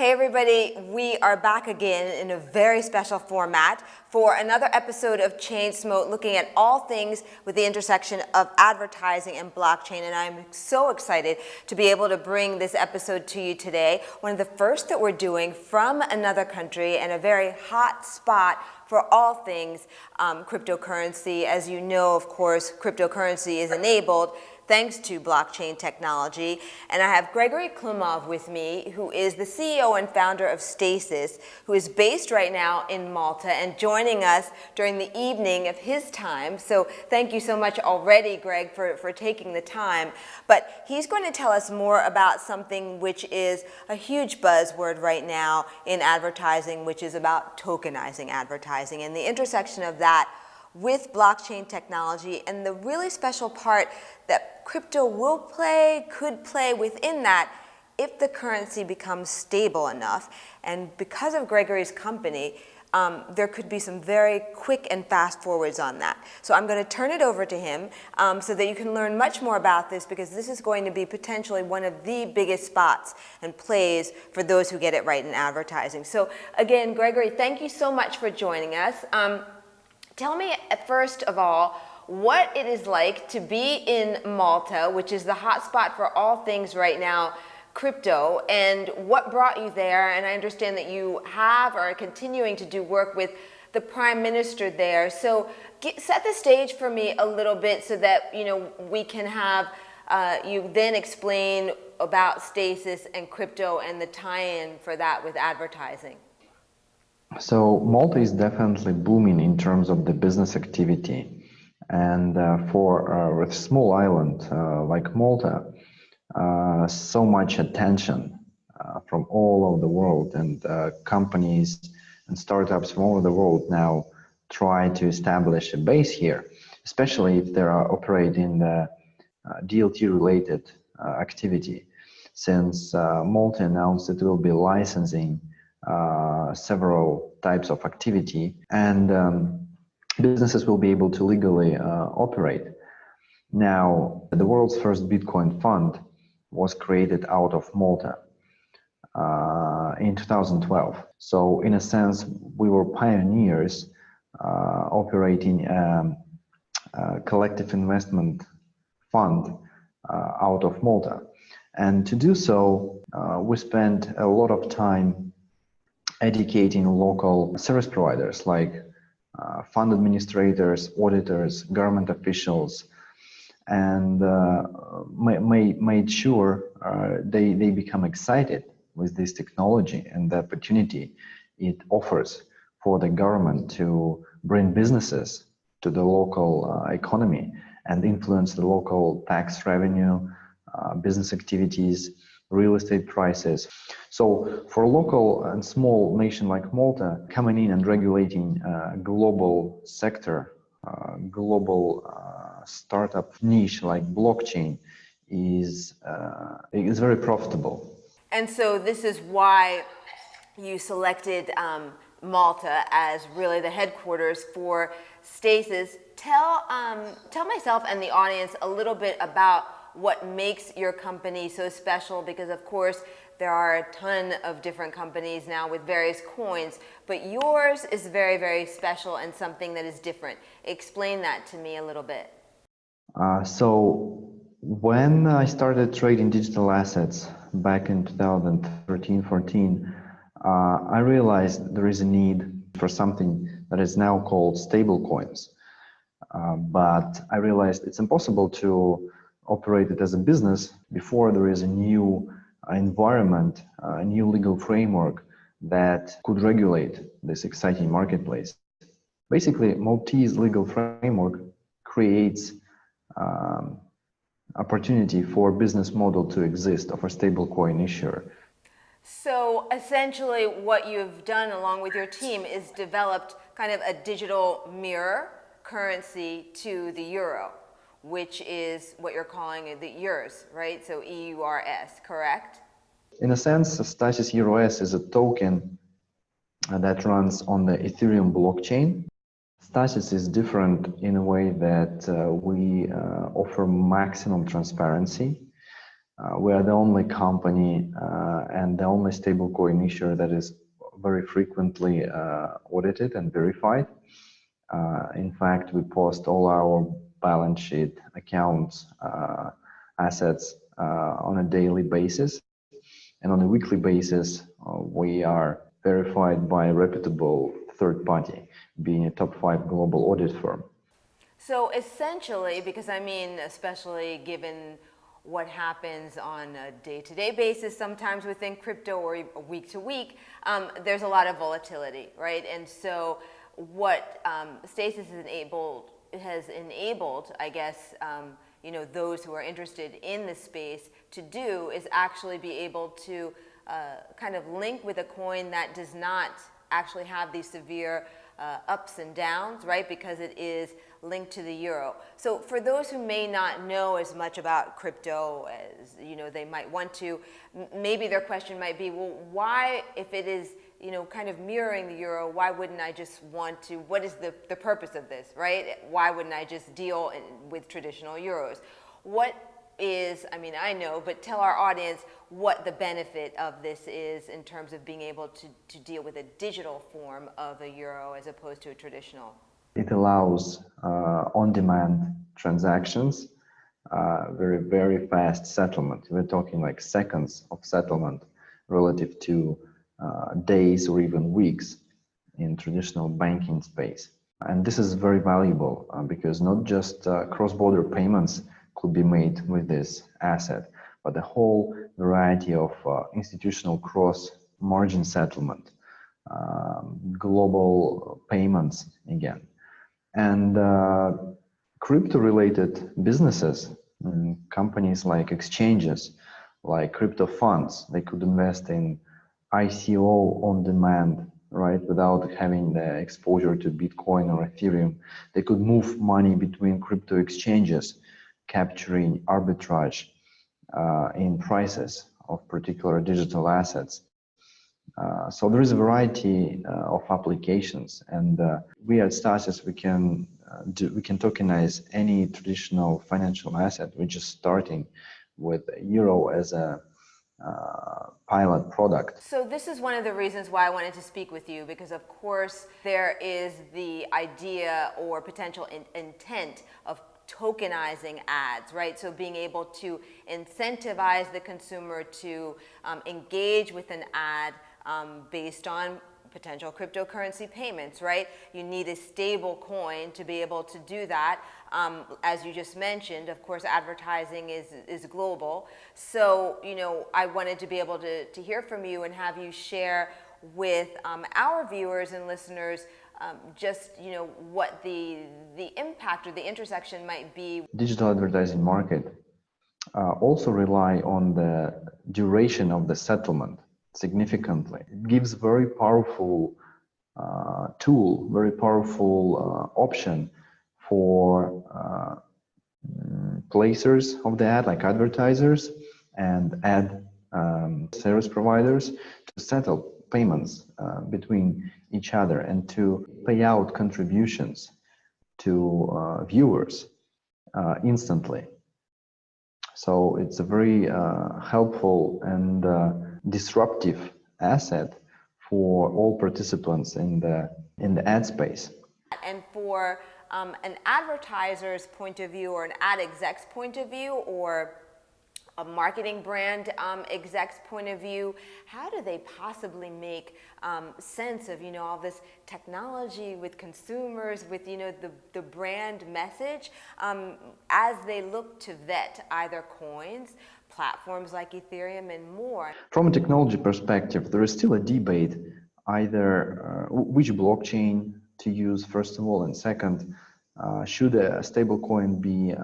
Hey everybody, we are back again in a very special format for another episode of Chainsmoke, looking at all things with the intersection of advertising and blockchain, and I'm so excited to be able to bring this episode to you today. One of the first that we're doing from another country and a very hot spot for all things cryptocurrency. As you know, of course, cryptocurrency is enabled thanks to blockchain technology. And I have Gregory Klimov with me, who is the CEO and founder of Stasis, who is based right now in Malta and joining us during the evening of his time. So thank you so much already, Greg, for taking the time. But he's going to tell us more about something which is a huge buzzword right now in advertising, which is about tokenizing advertising and the intersection of that with blockchain technology, and the really special part that crypto could play within that if the currency becomes stable enough. And because of Gregory's company, there could be some very quick and fast forwards on that. So I'm going to turn it over to him so that you can learn much more about this, because this is going to be potentially one of the biggest spots and plays for those who get it right in advertising. So again, Gregory, thank you so much for joining us. Tell me, first of all, what it is like to be in Malta, which is the hotspot for all things right now, crypto, and what brought you there. And I understand that you have or are continuing to do work with the Prime Minister there. So set the stage for me a little bit so that we can have you then explain about Stasis and crypto and the tie-in for that with advertising. So Malta is definitely booming in terms of the business activity, and for a small island like Malta, so much attention from all over the world, and companies and startups from all over the world now try to establish a base here, especially if they are operating the DLT-related activity, since Malta announced it will be licensing several types of activity, and businesses will be able to legally operate. Now, the world's first Bitcoin fund was created out of Malta in 2012. So in a sense, we were pioneers operating a collective investment fund out of Malta. And to do so, we spent a lot of time educating local service providers like fund administrators, auditors, government officials, and made sure they become excited with this technology and the opportunity it offers for the government to bring businesses to the local economy and influence the local tax revenue, business activities, real estate prices. So for a local and small nation like Malta, coming in and regulating a global sector, global startup niche like blockchain is very profitable. And so this is why you selected Malta as really the headquarters for Stasis. Tell myself and the audience a little bit about what makes your company so special, because of course there are a ton of different companies now with various coins, but yours is very, very special and something that is different. Explain that to me a little bit. So when I started trading digital assets back in 2013-14, I realized there is a need for something that is now called stable coins. But I realized it's impossible to operate it as a business before there is a new environment, a new legal framework that could regulate this exciting marketplace. Basically, Maltese legal framework creates opportunity for business model to exist of a stablecoin issuer. So essentially what you've done along with your team is developed kind of a digital mirror currency to the euro, which is what you're calling the EURS, right? So EURS, correct? In a sense, Stasis EURS is a token that runs on the Ethereum blockchain. Stasis is different in a way that we offer maximum transparency. We are the only company and the only stablecoin issuer that is very frequently audited and verified. In fact, we post all our balance sheet accounts, assets on a daily basis. And on a weekly basis, we are verified by a reputable third party, being a top 5 global audit firm. So essentially, because I mean, especially given what happens on a day-to-day basis, sometimes within crypto or week to week, there's a lot of volatility, right? And so what Stasis has enabled, I guess, those who are interested in the space to do is actually be able to kind of link with a coin that does not actually have these severe ups and downs, right? Because it is linked to the euro. So for those who may not know as much about crypto as they might want to, maybe their question might be, well, why, if it is kind of mirroring the euro, why wouldn't I just want to? What is the purpose of this, right? Why wouldn't I just deal with traditional euros? What is, I mean, I know, but tell our audience what the benefit of this is in terms of being able to deal with a digital form of a euro as opposed to a traditional. It allows on-demand transactions, very, very fast settlement. We're talking like seconds of settlement relative to days or even weeks in traditional banking space. And this is very valuable because not just cross-border payments could be made with this asset, but a whole variety of institutional cross-margin settlement, global payments again. And crypto-related businesses, companies like exchanges, like crypto funds, they could invest in ICO on demand, right, without having the exposure to Bitcoin or Ethereum. They could move money between crypto exchanges, capturing arbitrage in prices of particular digital assets. So there is a variety of applications, and we at Stasis we can tokenize any traditional financial asset. We're just starting with euro as a pilot product. So this is one of the reasons why I wanted to speak with you, because of course there is the idea or potential intent of tokenizing ads, right? So being able to incentivize the consumer to engage with an ad based on potential cryptocurrency payments, right? You need a stable coin to be able to do that. As you just mentioned, of course, advertising is global. So, I wanted to be able to hear from you and have you share with our viewers and listeners just, what the impact or the intersection might be. Digital advertising market also rely on the duration of the settlement significantly. It gives very powerful tool, very powerful option for placers of the ad, like advertisers and ad service providers, to settle payments between each other and to pay out contributions to viewers instantly. So it's a very helpful and disruptive asset for all participants in the ad space. And for an advertiser's point of view, or an ad exec's point of view, or a marketing brand exec's point of view, how do they possibly make sense of all this technology with consumers, with the brand message, as they look to vet either coins, platforms like Ethereum, and more? From a technology perspective, there is still a debate either which blockchain to use first of all, and second, should a stablecoin be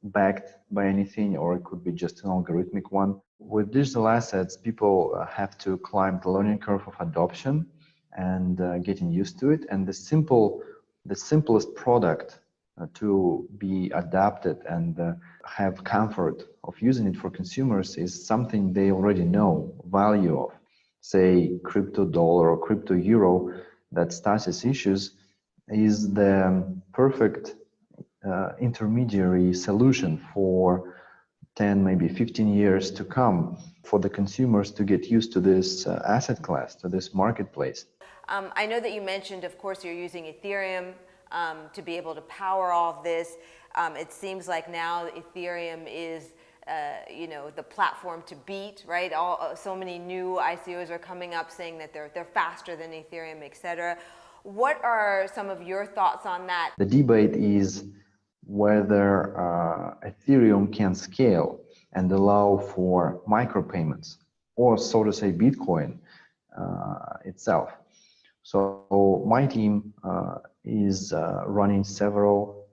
backed by anything, or it could be just an algorithmic one? With digital assets, people have to climb the learning curve of adoption and getting used to it. And the simplest product to be adapted and have comfort of using it for consumers is something they already know value of, say crypto dollar or crypto euro that Stasis issues, is the perfect intermediary solution for 10, maybe 15 years to come for the consumers to get used to this asset class, to this marketplace. I know that you mentioned, of course, you're using Ethereum to be able to power all of this. It seems like now Ethereum is, the platform to beat, right? So many new ICOs are coming up saying that they're faster than Ethereum, et cetera. What are some of your thoughts on that? The debate is whether Ethereum can scale and allow for micropayments, or so to say, Bitcoin itself. So my team is running several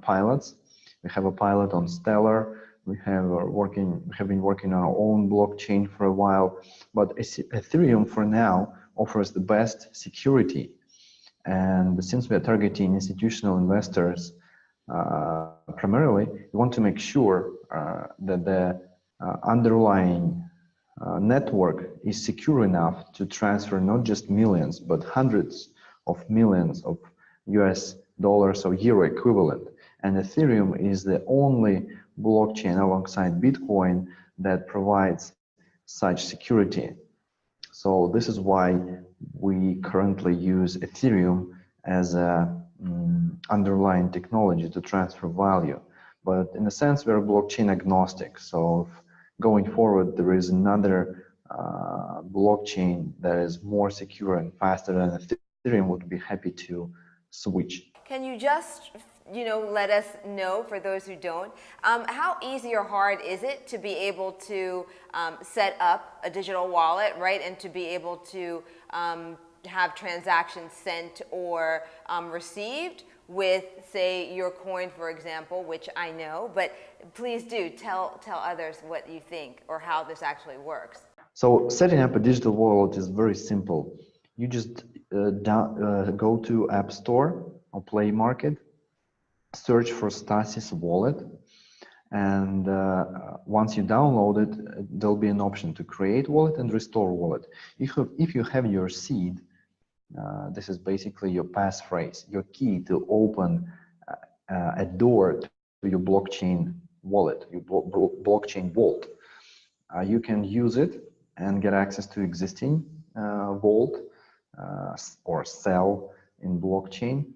pilots. We have a pilot on Stellar. We have been working on our own blockchain for a while, but Ethereum for now offers the best security. And since we are targeting institutional investors primarily, we want to make sure that the underlying network is secure enough to transfer not just millions, but hundreds of millions of US dollars or euro equivalent. And Ethereum is the only blockchain alongside Bitcoin that provides such security. So this is why we currently use Ethereum as a underlying technology to transfer value. But in a sense, we're blockchain agnostic. So if going forward, there is another blockchain that is more secure and faster than Ethereum, would be happy to switch. Can you just, let us know, for those who don't, how easy or hard is it to be able to set up a digital wallet, right, and to be able to have transactions sent or received with, say, your coin, for example, which I know, but please do tell others what you think or how this actually works. So setting up a digital wallet is very simple. You just go to App Store or Play Market, search for Stasis wallet, and once you download it, there'll be an option to create wallet and restore wallet. If you have your seed, this is basically your passphrase, your key to open a door to your blockchain wallet, your blockchain vault. You can use it and get access to existing vault or sell in blockchain.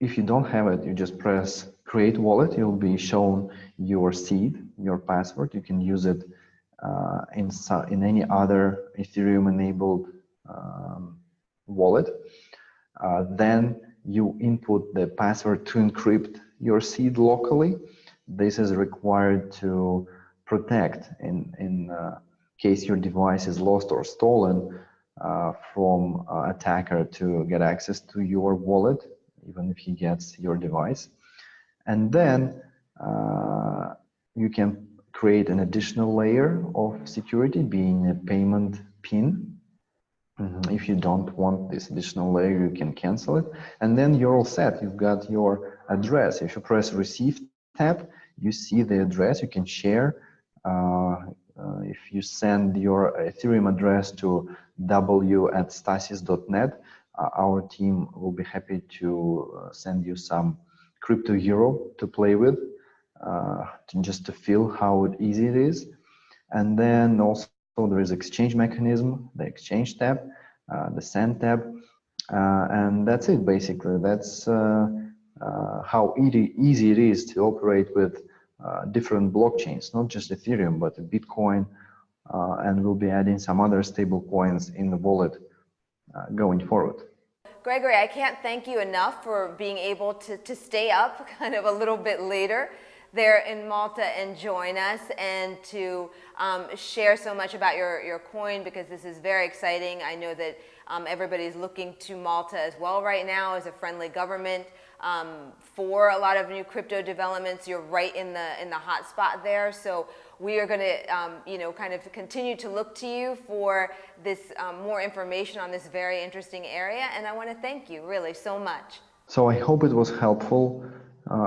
If you don't have it, you just press create wallet. You'll be shown your seed, your password. You can use it in any other Ethereum enabled wallet. Then you input the password to encrypt your seed locally. This is required to protect in case your device is lost or stolen from attacker to get access to your wallet, even if he gets your device. And then you can create an additional layer of security, being a payment PIN. If you don't want this additional layer, you can cancel it. And then you're all set. You've got your address. If you press Receive tab, you see the address. You can share. If you send your Ethereum address to w@stasis.net, our team will be happy to send you some crypto euro to play with, just to feel how easy it is. And then also there is exchange mechanism, the exchange tab, the send tab, and that's it basically. That's how easy it is to operate with different blockchains, not just Ethereum, but Bitcoin, and we'll be adding some other stable coins in the wallet going forward. Gregory, I can't thank you enough for being able to stay up kind of a little bit later there in Malta and join us, and to share so much about your coin, because this is very exciting. I know that everybody's looking to Malta as well right now as a friendly government for a lot of new crypto developments. You're right in the hot spot there, so we are going to kind of continue to look to you for this more information on this very interesting area, and I want to thank you really so much. So I hope it was helpful.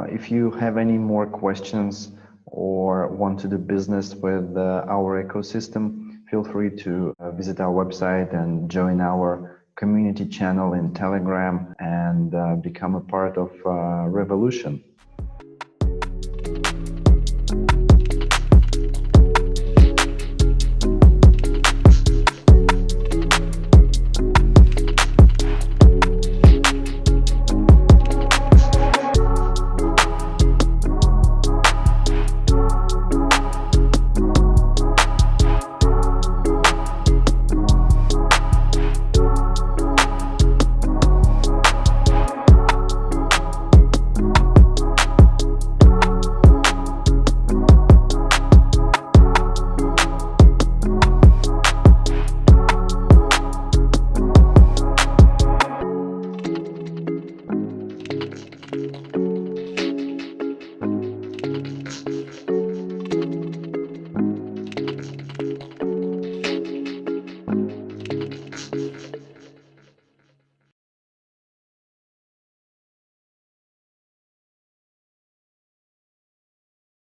If you have any more questions or want to do business with our ecosystem, feel free to visit our website and join our community channel in Telegram and become a part of Revolution.